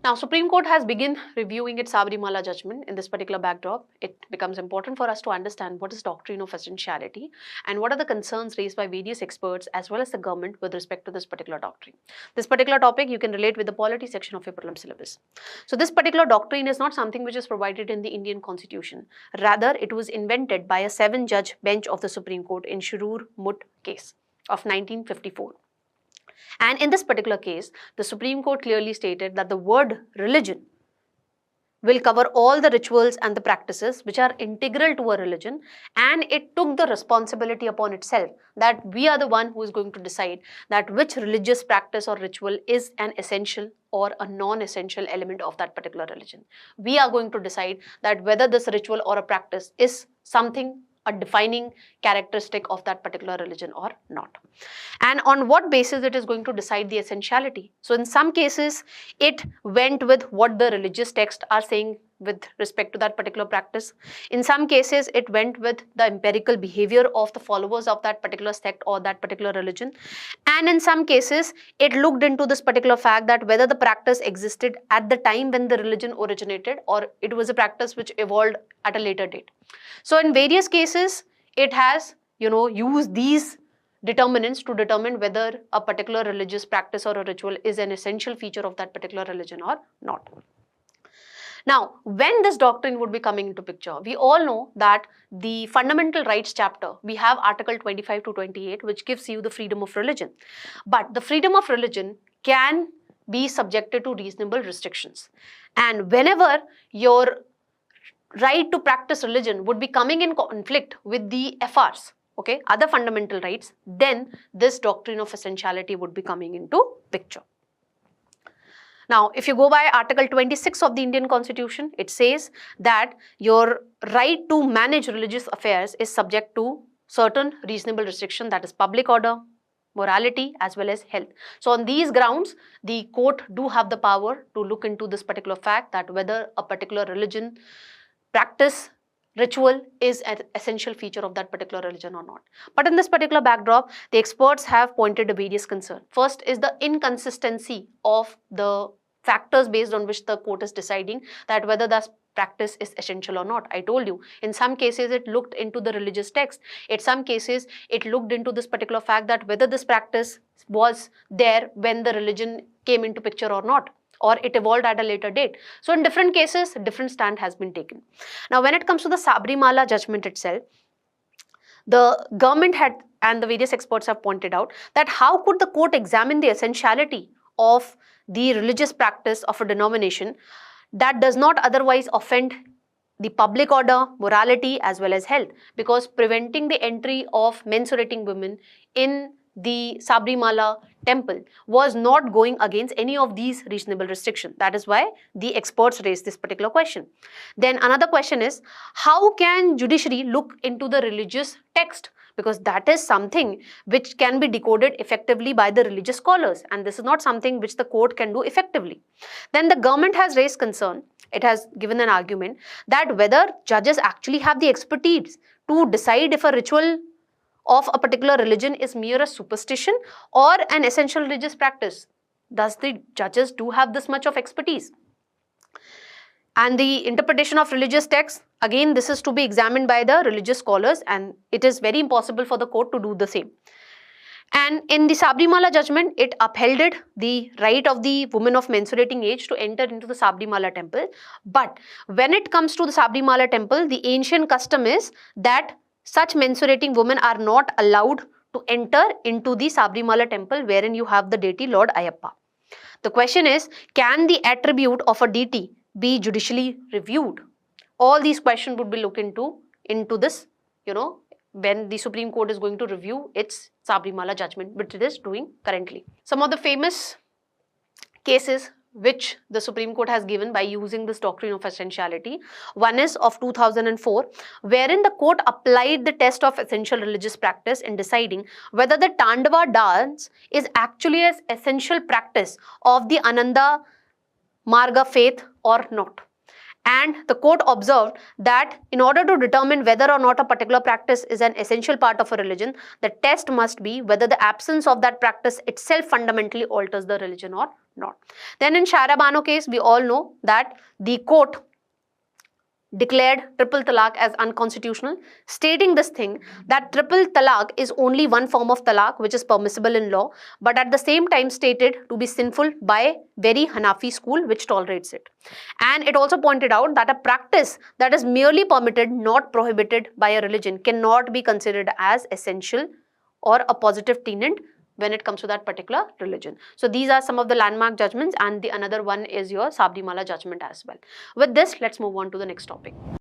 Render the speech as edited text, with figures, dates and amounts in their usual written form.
Now, Supreme Court has begun reviewing its Sabarimala judgment. In this particular backdrop, it becomes important for us to understand what is doctrine of essentiality and what are the concerns raised by various experts as well as the government with respect to this particular doctrine. This particular topic you can relate with the polity section of your prelim syllabus. So this particular doctrine is not something which is provided in the Indian Constitution. Rather, it was invented by a 7-judge bench of the Supreme Court in Shirur Mut case of 1954. And in this particular case, the Supreme Court clearly stated that the word religion will cover all the rituals and the practices which are integral to a religion, and it took the responsibility upon itself that we are the one who is going to decide that which religious practice or ritual is an essential or a non-essential element of that particular religion. We are going to decide that whether this ritual or a practice is something, a defining characteristic of that particular religion or not. And on what basis it is going to decide the essentiality. So in some cases, it went with what the religious texts are saying with respect to that particular practice. In some cases, it went with the empirical behavior of the followers of that particular sect or that particular religion. And in some cases, it looked into this particular fact that whether the practice existed at the time when the religion originated or it was a practice which evolved at a later date. So in various cases, it has, used these determinants to determine whether a particular religious practice or a ritual is an essential feature of that particular religion or not. Now, when this doctrine would be coming into picture, we all know that the fundamental rights chapter, we have article 25 to 28, which gives you the freedom of religion. But the freedom of religion can be subjected to reasonable restrictions. And whenever your right to practice religion would be coming in conflict with the FRs, other fundamental rights, then this doctrine of essentiality would be coming into picture. Now, if you go by Article 26 of the Indian Constitution, it says that your right to manage religious affairs is subject to certain reasonable restriction, that is public order, morality as well as health. So on these grounds, the court do have the power to look into this particular fact that whether a particular religion, practice, ritual is an essential feature of that particular religion or not. But in this particular backdrop, the experts have pointed to various concerns. First is the inconsistency of the factors based on which the court is deciding that whether that practice is essential or not. I told you, in some cases it looked into the religious text. In some cases, it looked into this particular fact that whether this practice was there when the religion came into picture or not, or it evolved at a later date. So in different cases, different stand has been taken. Now, when it comes to the Sabarimala judgment itself, the government had and the various experts have pointed out that how could the court examine the essentiality of the religious practice of a denomination that does not otherwise offend the public order, morality as well as health, because preventing the entry of menstruating women in the Sabarimala temple was not going against any of these reasonable restrictions. That is why the experts raised this particular question. Then another question is, how can judiciary look into the religious text? Because that is something which can be decoded effectively by the religious scholars, and this is not something which the court can do effectively. Then the government has raised concern, it has given an argument that whether judges actually have the expertise to decide if a ritual of a particular religion is mere a superstition or an essential religious practice. Does the judges do have this much of expertise? And the interpretation of religious texts, again, this is to be examined by the religious scholars, and it is very impossible for the court to do the same. And in the Sabarimala judgment, it upheld the right of the woman of menstruating age to enter into the Sabarimala temple. But when it comes to the Sabarimala temple, the ancient custom is that such menstruating women are not allowed to enter into the Sabarimala temple wherein you have the deity Lord Ayyappa. The question is, can the attribute of a deity be judicially reviewed? All these questions would be looked into this, when the Supreme Court is going to review its Sabarimala judgment, which it is doing currently. Some of the famous cases which the Supreme Court has given by using this doctrine of essentiality. One is of 2004, wherein the court applied the test of essential religious practice in deciding whether the Tandava dance is actually an essential practice of the Ananda Marga faith or not. And the court observed that in order to determine whether or not a particular practice is an essential part of a religion, the test must be whether the absence of that practice itself fundamentally alters the religion or not. Then in Shaira Bano case, we all know that the court declared triple talaq as unconstitutional, stating this thing that triple talaq is only one form of talaq which is permissible in law, but at the same time stated to be sinful by very Hanafi school which tolerates it. And it also pointed out that a practice that is merely permitted, not prohibited by a religion, cannot be considered as essential or a positive tenant when it comes to that particular religion. So these are some of the landmark judgments, and the another one is your Sabarimala judgment as well. With this, let's move on to the next topic.